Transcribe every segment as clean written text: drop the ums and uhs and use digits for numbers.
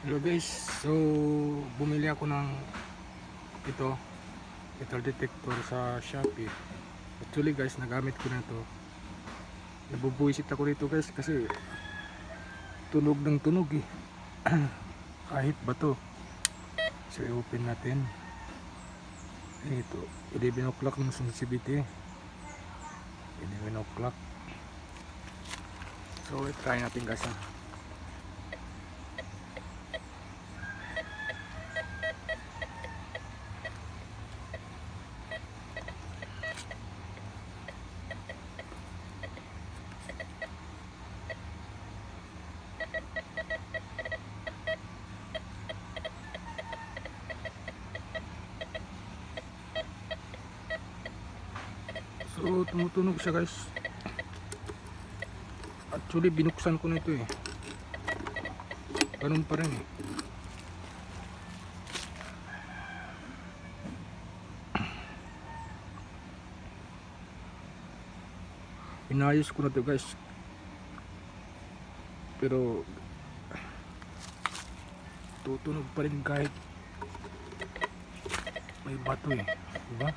Hello guys, so bumili ako ng ito metal detector sa Shopee. Actually guys, nagamit ko na to. Nabubuisit ako dito guys kasi tunog ng tunog eh. Kahit bato. So i-open natin. Ito, 11 o'clock ng sensitivity. 11 o'clock. So i-try natin guys ha. So tumutunog siya guys. Actually binuksan ko na ito eh. Ganun pa rin eh. Inayos ko na ito guys. Pero tutunog pa rin kahit may bato eh. Diba?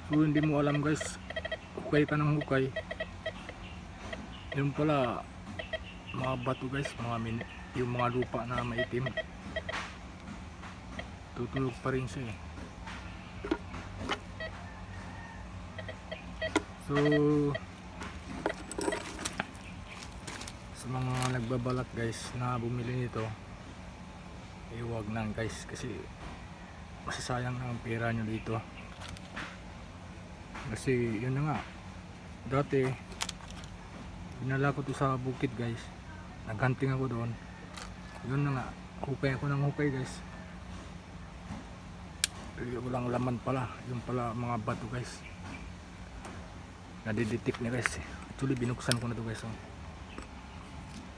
So hindi mo alam guys, hukay ka ng hukay, yun pala mga bato guys, yung mga lupa na maitim, tutunog pa rin siya eh. So sa mga nagbabalak guys na bumili nito, huwag nang guys, kasi masasayang ang pera nyo dito. Kasi yun na nga, dati dinala ko to sa bukid guys, naghunting ako doon, yun na nga, hukay ako ng hukay guys, walang laman pala, yun pala mga bato guys, nadidetect na guys. Actually binuksan ko na to guys oh.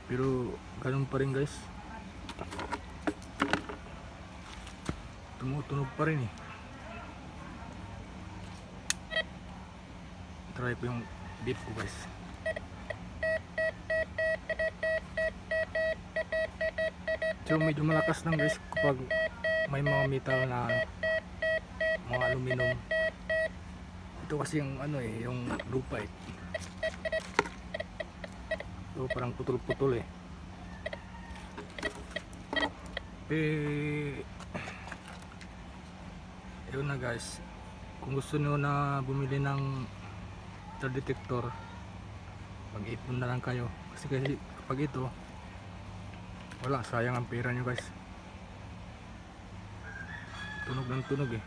Pero ganun pa rin guys, tumutunog pa rin eh. Try ko yung beep ko guys. So medyo malakas lang guys kapag may mga metal na mga aluminum. Ito kasi yung ano eh, yung lupa eh. So parang putol-putol eh. Yun na guys, kung gusto nyo na bumili ng metal detector, mag-ipon na lang kayo kasi kapag ito wala, sayang ang pera nyo guys. Tunog ng tunog eh.